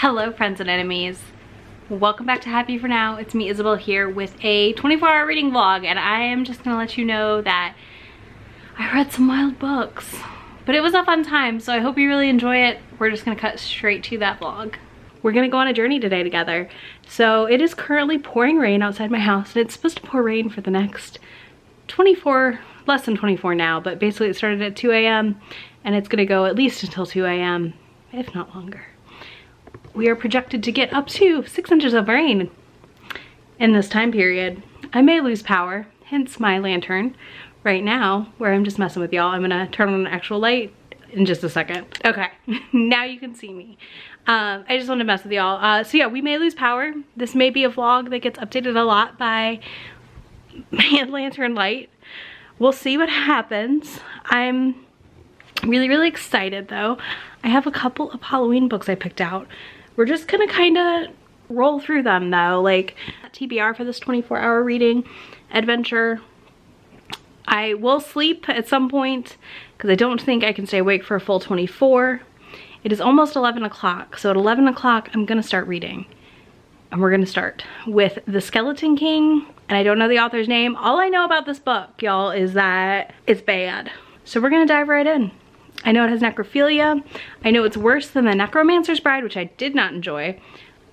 Hello friends and enemies. Welcome back to Happy For Now. It's me, Isabel, here with a 24-hour reading vlog, and I am just gonna let you know that I read some wild books. But it was a fun time, so I hope you really enjoy it. We're just gonna cut straight to that vlog. We're gonna go on a journey today together. So it is currently pouring rain outside my house, and it's supposed to pour rain for the next 24, less than 24 now, but basically it started at 2 a.m. and it's gonna go at least until 2 a.m., if not longer. We are projected to get up to 6 inches of rain in this time period. I may lose power, hence my lantern right now, where I'm just messing with y'all. I'm gonna turn on an actual light in just a second. Okay, now you can see me. I just want to mess with y'all. So yeah, we may lose power. This may be a vlog that gets updated a lot by my lantern light. We'll see what happens. I'm really excited though. I have a couple of Halloween books I picked out. We're just gonna kind of roll through them though, like TBR for this 24-hour reading adventure. I will sleep at some point because I don't think I can stay awake for a full 24. It is almost 11 o'clock, so at 11 o'clock I'm gonna start reading. And we're gonna start with The Skeleton King, and I don't know the author's name. All I know about this book, y'all, is that it's bad. So we're gonna dive right in. I know it has necrophilia. I know it's worse than The Necromancer's Bride, which I did not enjoy.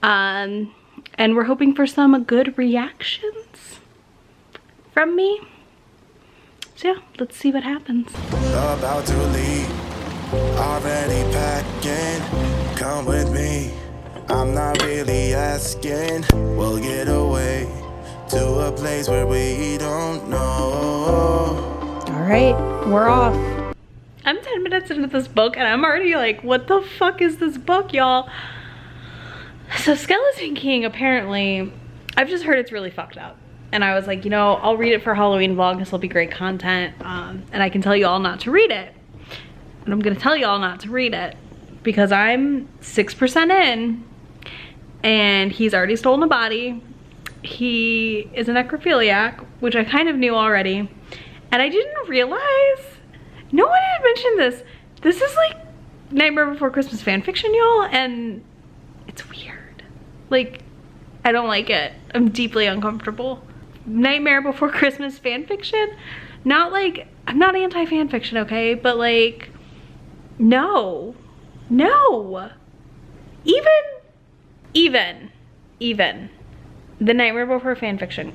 And we're hoping for some good reactions from me. So yeah, let's see what happens. About to leave, already packing. Come with me, I'm not really asking. We'll get away to a place where we don't know. All right, we're off. I'm 10 minutes into this book and I'm already like, what the fuck is this book, y'all? So Skeleton King, apparently, I've just heard it's really fucked up. And I was like, you know, I'll read it for Halloween vlog. This will be great content. And I can tell you all not to read it. And I'm gonna tell you all not to read it because I'm 6% in and he's already stolen a body. He is a necrophiliac, which I kind of knew already. And I didn't realize, no one had mentioned this. This is like Nightmare Before Christmas fan fiction, y'all, and it's weird. Like, I don't like it. I'm deeply uncomfortable. Nightmare Before Christmas fan fiction? Not like, I'm not anti-fan fiction, okay? But like, no. Even the Nightmare Before fan fiction,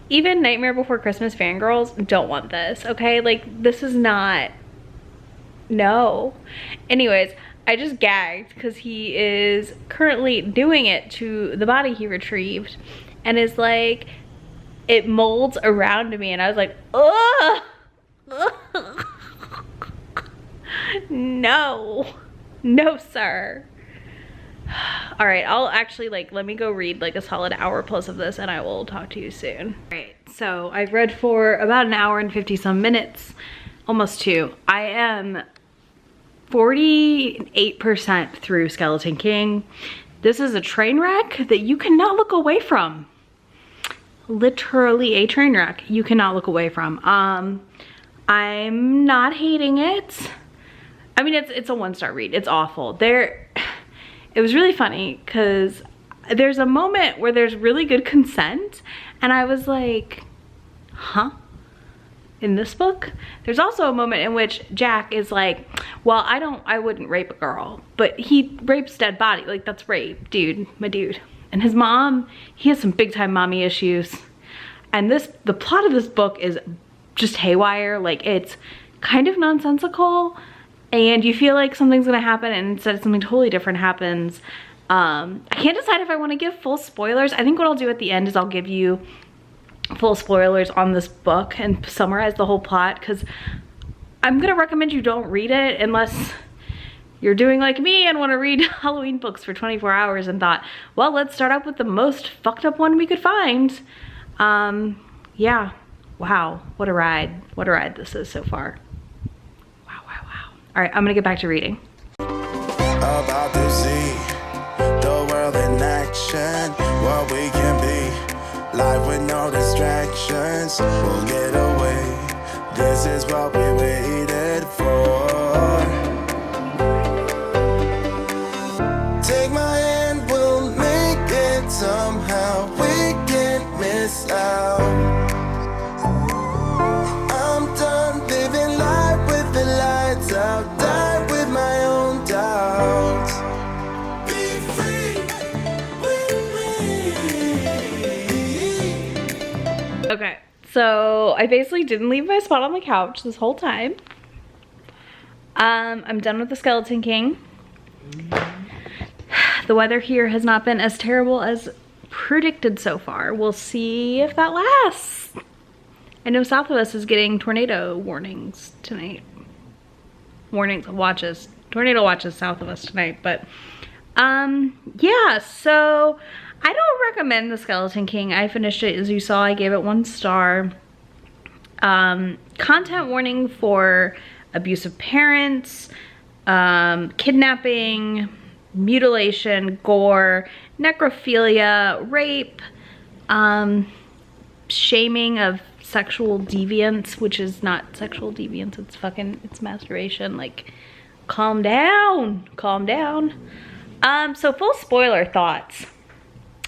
even Nightmare Before Christmas fangirls don't want this, okay? Like, this is not, no. Anyways, I just gagged because he is currently doing it to the body he retrieved and is like, it molds around me and I was like, ugh. No sir. All right, I'll actually let me go read like a solid hour plus of this and I will talk to you soon. All right, so I've read for about an hour and 50 some minutes, almost 2. I am 48% through Skeleton King. This is a train wreck that you cannot look away from. Literally a train wreck you cannot look away from. I'm not hating it. I mean, it's a 1-star read. It's awful. It was really funny because there's a moment where there's really good consent and I was like, huh? In this book? There's also a moment in which Jack is like, well, I wouldn't rape a girl, but he rapes dead body. Like, that's rape, dude, my dude. And his mom, he has some big time mommy issues. And the plot of this book is just haywire. Like, it's kind of nonsensical and you feel like something's gonna happen and instead something totally different happens. I can't decide if I wanna give full spoilers. I think what I'll do at the end is I'll give you full spoilers on this book and summarize the whole plot because I'm gonna recommend you don't read it unless you're doing like me and wanna read Halloween books for 24 hours and thought, well, let's start out with the most fucked up one we could find. Yeah, wow, what a ride this is so far. All right, I'm gonna get back to reading. About to see the world in action, what we can be, life with no distractions, we'll get away, this is what we waited for. So I basically didn't leave my spot on the couch this whole time. I'm done with the Skeleton King. The weather here has not been as terrible as predicted so far. We'll see if that lasts. I know south of us is getting tornado warnings tonight. Tornado watches south of us tonight, but yeah, so I don't recommend the Skeleton King. I finished it, as you saw. I gave it 1 star. Content warning for abusive parents, kidnapping, mutilation, gore, necrophilia, rape, shaming of sexual deviance, which is not sexual deviance, it's masturbation. Like, calm down. So full spoiler thoughts.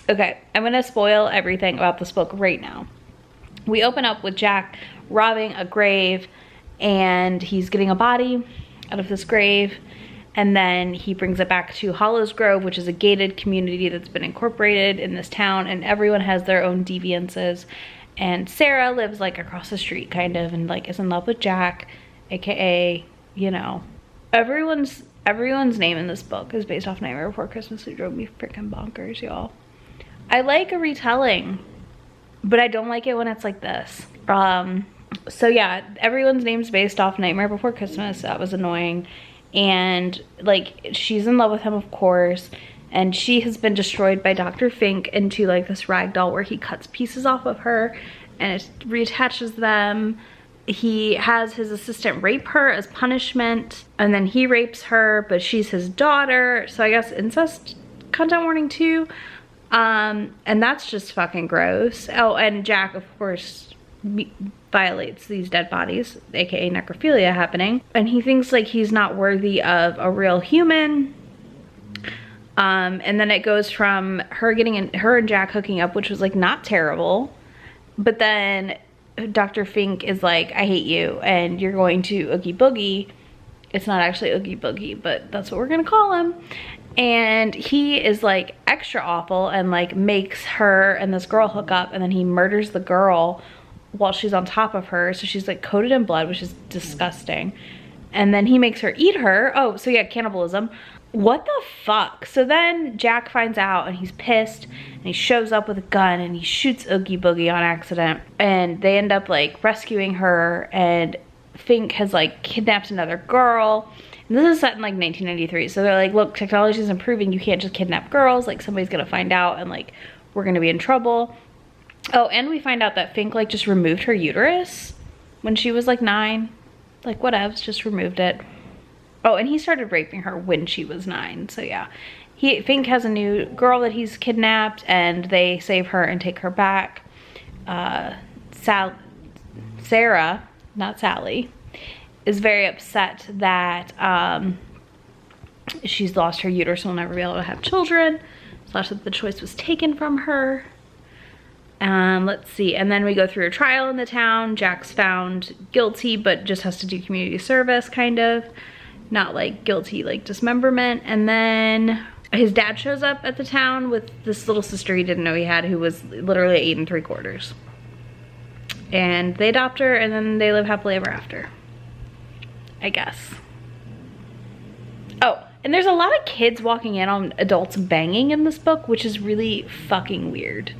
Okay, I'm gonna spoil everything about this book right now. We open up with Jack robbing a grave, and he's getting a body out of this grave, and then he brings it back to Hollows Grove, which is a gated community that's been incorporated in this town, and everyone has their own deviances. And Sarah lives like across the street kind of, and like is in love with Jack, aka, you know, everyone's name in this book is based off Nightmare Before Christmas. It drove me freaking bonkers, y'all. I like a retelling, but I don't like it when it's like this. So yeah, everyone's name's based off Nightmare Before Christmas. That was annoying. And like, she's in love with him, of course, and she has been destroyed by Dr. Fink into like this rag doll where he cuts pieces off of her and it reattaches them. He has his assistant rape her as punishment, and then he rapes her, but she's his daughter. So I guess incest content warning too. And that's just fucking gross. Oh, and Jack, of course, violates these dead bodies, aka necrophilia happening, and he thinks like he's not worthy of a real human. And then it goes from her and Jack hooking up, which was like not terrible, but then Dr. Fink is like, I hate you and you're going to Oogie Boogie. It's not actually Oogie Boogie, but that's what we're gonna call him. And he is like extra awful and like makes her and this girl hook up, and then he murders the girl while she's on top of her, so she's like coated in blood, which is disgusting. And then he makes her eat her. Oh, so yeah, cannibalism. What the fuck? So then Jack finds out and he's pissed, and he shows up with a gun and he shoots Oogie Boogie on accident, and they end up like rescuing her, and Fink has like kidnapped another girl. And this is set in like 1993, so they're like, look, technology is improving, you can't just kidnap girls, like somebody's gonna find out and like we're gonna be in trouble. Oh, and we find out that Fink like just removed her uterus when she was like 9. Like whatevs, just removed it. Oh, and he started raping her when she was 9. So yeah, Fink has a new girl that he's kidnapped, and they save her and take her back. Sarah, not Sally, is very upset that she's lost her uterus and will never be able to have children. Slash that the choice was taken from her. Let's see, and then we go through a trial in the town. Jack's found guilty, but just has to do community service, kind of. Not like guilty, like dismemberment. And then his dad shows up at the town with this little sister he didn't know he had, who was literally 8 3/4. And they adopt her, and then they live happily ever after, I guess. Oh, and there's a lot of kids walking in on adults banging in this book, which is really fucking weird.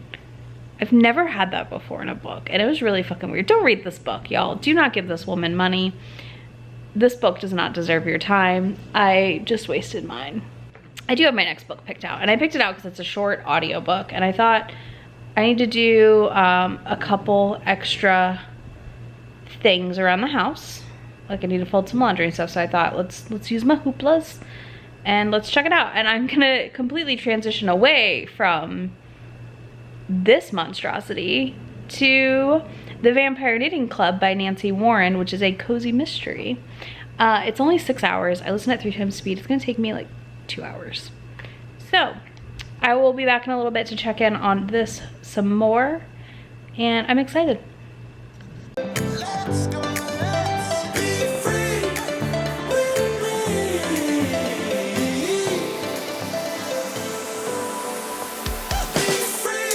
I've never had that before in a book, and it was really fucking weird. Don't read this book, y'all. Do not give this woman money. This book does not deserve your time. I just wasted mine. I do have my next book picked out, and I picked it out because it's a short audiobook, and I thought I need to do a couple extra things around the house. Like I need to fold some laundry and stuff, so I thought let's use my hooplas and let's check it out. And I'm gonna completely transition away from this monstrosity to The Vampire Knitting Club by Nancy Warren, which is a cozy mystery. It's only 6 hours. I listen at 3 times speed. It's gonna take me like 2 hours. So I will be back in a little bit to check in on this some more, and I'm excited. Let's go, let's be free with me. Be free.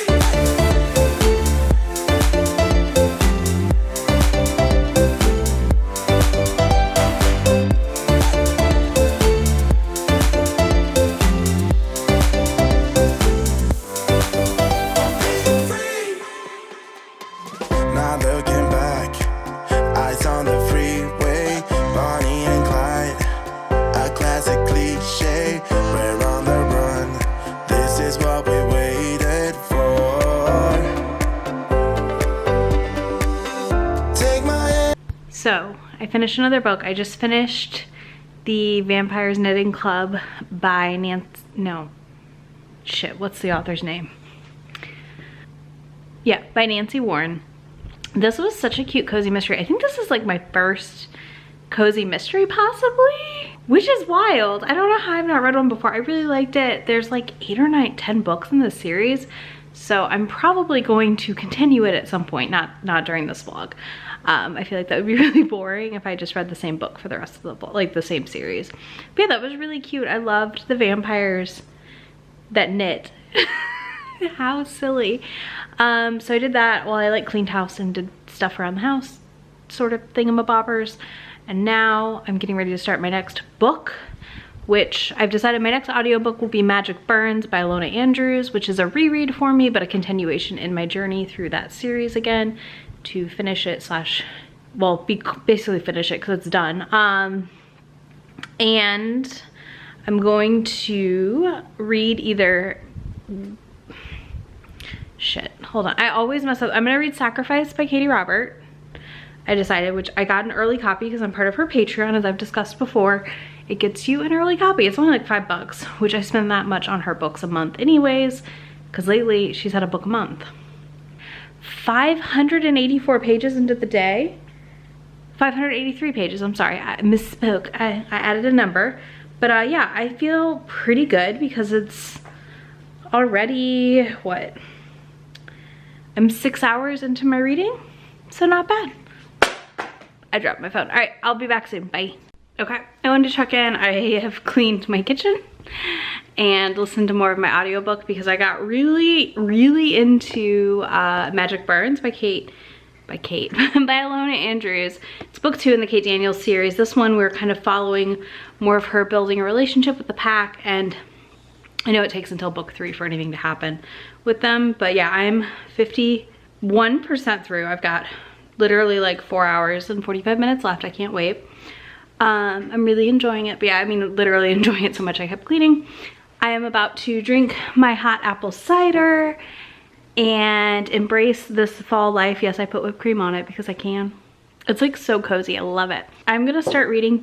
So I finished another book. I just finished The Vampires Knitting Club by what's the author's name? Yeah, by Nancy Warren. This was such a cute cozy mystery. I think this is like my first cozy mystery possibly, which is wild. I don't know how I've not read one before. I really liked it. There's like 8 or 9, 10 books in this series, so I'm probably going to continue it at some point, not during this vlog. I feel like that would be really boring if I just read the same book for the rest of the book, like the same series. But yeah, that was really cute. I loved the vampires that knit. How silly. So I did that while I like cleaned house and did stuff around the house, sort of thingamabobbers. And now I'm getting ready to start my next book, which I've decided my next audiobook will be Magic Burns by Lona Andrews, which is a reread for me, but a continuation in my journey through that series again to finish it basically finish it because it's done. And I'm going to read either, hold on, I always mess up. I'm gonna read Sacrifice by Katie Robert. I decided, which I got an early copy because I'm part of her Patreon, as I've discussed before. It gets you an early copy. It's only like $5, which I spend that much on her books a month anyways, because lately she's had a book a month. 584 pages into the day. 583 pages, I'm sorry, I misspoke. I added a number. But yeah, I feel pretty good because it's already, what? I'm 6 hours into my reading, so not bad. I dropped my phone. All right, I'll be back soon, bye. Okay, I wanted to check in. I have cleaned my kitchen and listened to more of my audiobook because I got really into Magic Burns by by Lona Andrews. It's book 2 in the Kate Daniels series. This one we're kind of following more of her building a relationship with the pack, and I know it takes until book 3 for anything to happen with them, but yeah, I'm 51% through. I've got literally like 4 hours and 45 minutes left. I can't wait. I'm really enjoying it, but yeah, I mean literally enjoying it so much I kept cleaning. I am about to drink my hot apple cider and embrace this fall life. Yes, I put whipped cream on it because I can. It's like so cozy, I love it. I'm gonna start reading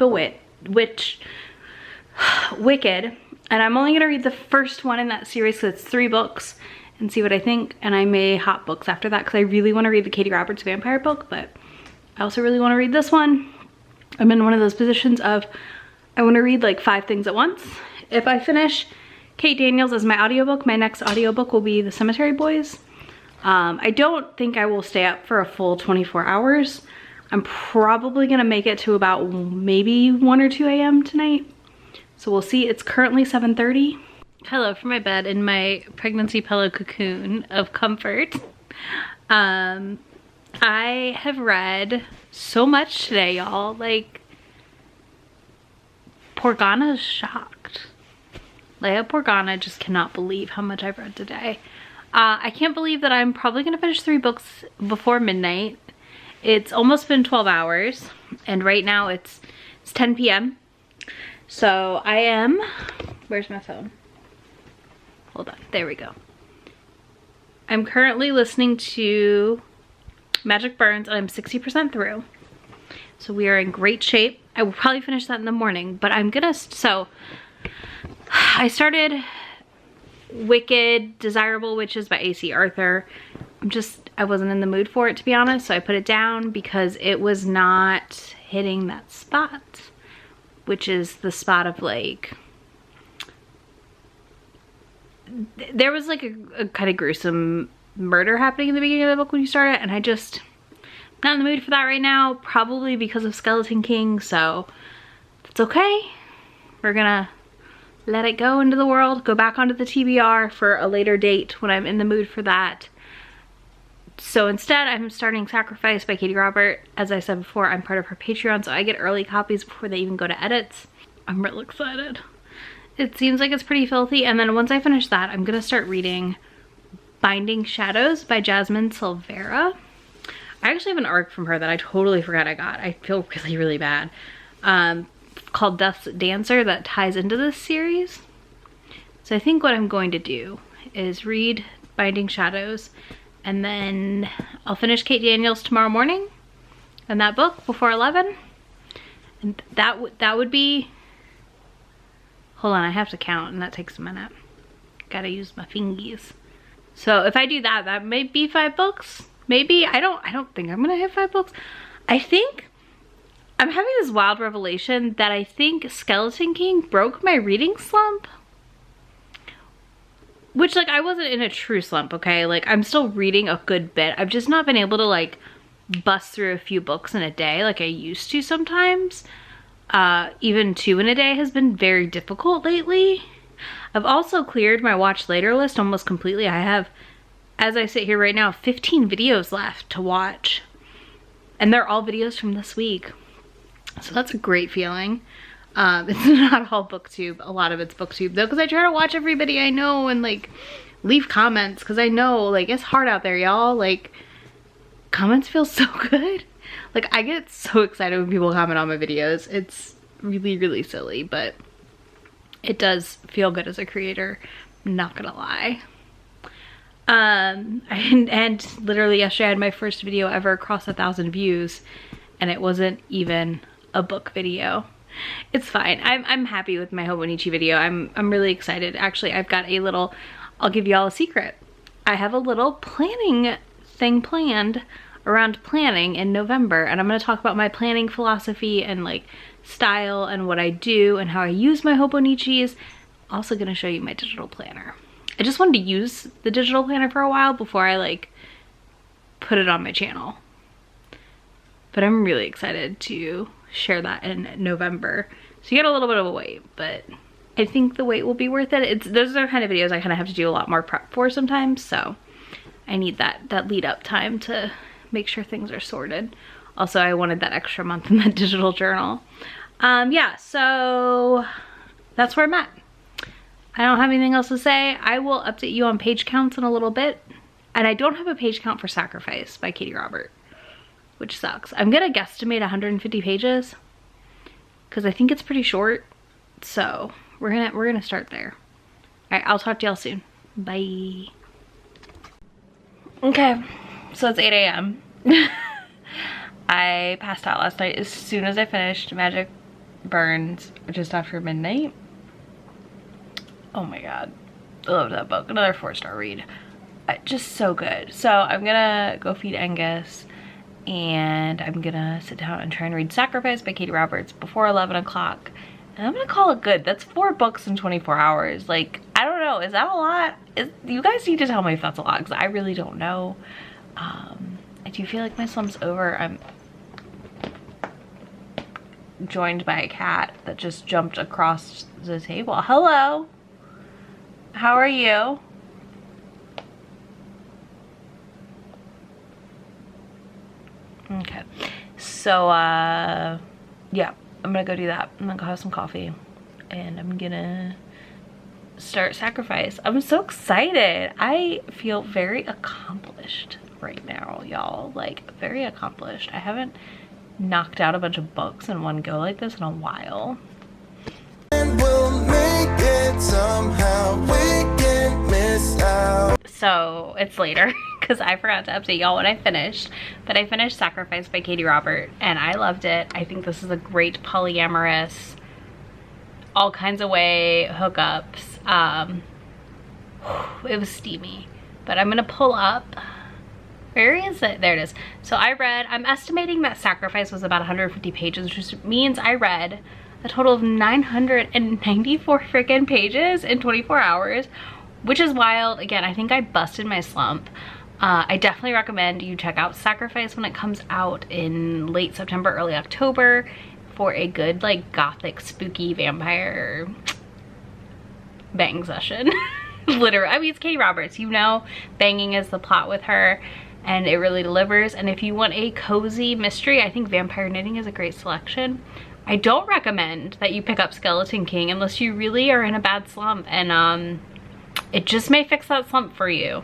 Wicked, and I'm only gonna read the first one in that series because it's 3 books and see what I think, and I may hot books after that because I really want to read the Katie Roberts vampire book, but I also really want to read this one. I'm in one of those positions of I want to read like 5 things at once. If I finish Kate Daniels as my audiobook, my next audiobook will be The Cemetery Boys. I don't think I will stay up for a full 24 hours. I'm probably gonna make it to about maybe 1 or 2 a.m. tonight. So we'll see. It's currently 7:30. Hello from my bed in my pregnancy pillow cocoon of comfort. I have read so much today, y'all. Like, Porgana's shocked. Leia Porgana just cannot believe how much I've read today. I can't believe that I'm probably gonna finish 3 books before midnight. It's almost been 12 hours, and right now it's 10 p.m. So I am, where's my phone? Hold on, there we go. I'm currently listening to Magic Burns, and I'm 60% through. So we are in great shape. I will probably finish that in the morning, but I'm gonna, so I started Wicked, Desirable Witches by A.C. Arthur. I wasn't in the mood for it, to be honest, so I put it down because it was not hitting that spot, which is the spot of like, there was like a kind of gruesome murder happening in the beginning of the book when you start it, and I'm not in the mood for that right now, probably because of Skeleton King, so it's okay. We're gonna let it go into the world, go back onto the TBR for a later date when I'm in the mood for that. So instead, I'm starting Sacrifice by Katie Robert. As I said before, I'm part of her Patreon, so I get early copies before they even go to edits. I'm real excited. It seems like it's pretty filthy, and then once I finish that, I'm gonna start reading Binding Shadows by Jasmine Silvera. I actually have an arc from her that I totally forgot I got. I feel really bad. Called Death's Dancer that ties into this series. So I think what I'm going to do is read Binding Shadows, and then I'll finish Kate Daniels tomorrow morning, in that book before 11. And that would be, hold on, I have to count and that takes a minute. Gotta use my fingies. So if I do that, that may be 5 books. Maybe, I don't think I'm gonna hit 5 books. I think I'm having this wild revelation that I think Skeleton King broke my reading slump. Which, like, I wasn't in a true slump, okay? Like, I'm still reading a good bit. I've just not been able to, like, bust through a few books in a day like I used to sometimes. Even 2 in a day has been very difficult lately. I've also cleared my watch later list almost completely. I have, as I sit here right now, 15 videos left to watch. And they're all videos from this week. So that's a great feeling. It's not all booktube. A lot of it's booktube though, because I try to watch everybody I know and like leave comments, because I know like it's hard out there, y'all. Like, comments feel so good. Like, I get so excited when people comment on my videos. It's really, really silly, but it does feel good as a creator, I'm not gonna lie. And literally yesterday I had my first video ever cross 1,000 views, and it wasn't even a book video. It's fine. I'm happy with my Hobonichi video. I'm really excited. Actually, I've got a little, I'll give y'all a secret. I have a little planning thing planned around planning in November, and I'm going to talk about my planning philosophy and like style and what I do and how I use my Hobonichis. Also going to show you my digital planner. I just wanted to use the digital planner for a while before I like put it on my channel. But I'm really excited to share that in November. So you get a little bit of a wait, but I think the wait will be worth it. Those are the kind of videos I kind of have to do a lot more prep for sometimes, so I need that lead up time to make sure things are sorted. Also, I wanted that extra month in that digital journal. Yeah, so that's where I'm at. I don't have anything else to say. I will update you on page counts in a little bit. And I don't have a page count for Sacrifice by Katie Robert, which sucks. I'm gonna guesstimate 150 pages because I think it's pretty short. So we're gonna start there. All right, I'll talk to y'all soon. Bye. Okay, so it's 8 a.m. I passed out last night as soon as I finished Magic Burns just after midnight. Oh my god, I love that book. Another 4-star read. Just so good. So I'm gonna go feed Angus, and I'm gonna sit down and try and read Sacrifice by Katie Roberts before 11 o'clock. And I'm gonna call it good. That's 4 books in 24 hours. Like, I don't know, is that a lot? You guys need to tell me if that's a lot, because I really don't know. I do feel like my slump's over. I'm joined by a cat that just jumped across the table. Hello, how are you? Okay, so yeah, I'm gonna go do that. I'm gonna go have some coffee, and I'm gonna start Sacrifice. I'm so excited. I feel very accomplished right now, y'all. Like, very accomplished. I haven't knocked out a bunch of books in one go like this in a while. And we'll make it somehow. We can miss out. So it's later because I forgot to update y'all when I finished, but I finished Sacrifice by Katie Robert and I loved it. I think this is a great polyamorous, all kinds of way hookups. It was steamy, but I'm gonna pull up. Where is it? There it is. So I'm estimating that Sacrifice was about 150 pages, which means I read a total of 994 freaking pages in 24 hours, which is wild. Again, I think I busted my slump. I definitely recommend you check out Sacrifice when it comes out in late September, early October for a good like gothic spooky vampire bang session. Literally, I mean, it's Katie Roberts, you know, banging is the plot with her, and it really delivers. And if you want a cozy mystery, I think Vampire Knitting is a great selection. I don't recommend that you pick up Skeleton King unless you really are in a bad slump, and it just may fix that slump for you.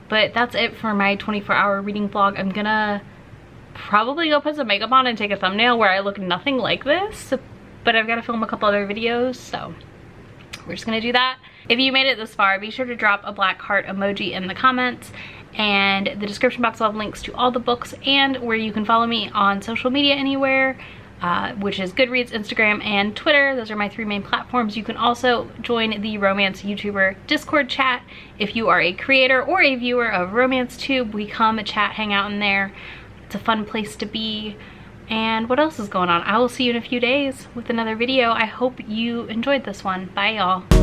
But that's it for my 24-hour reading vlog. I'm gonna probably go put some makeup on and take a thumbnail where I look nothing like this, but I've got to film a couple other videos, so we're just gonna do that. If you made it this far, be sure to drop a black heart emoji in the comments, and the description box will have links to all the books and where you can follow me on social media anywhere, which is Goodreads, Instagram, and Twitter. Those are my 3 main platforms. You can also join the Romance YouTuber Discord chat if you are a creator or a viewer of RomanceTube. We come chat, hang out in there. It's a fun place to be. And what else is going on? I will see you in a few days with another video. I hope you enjoyed this one. Bye, y'all.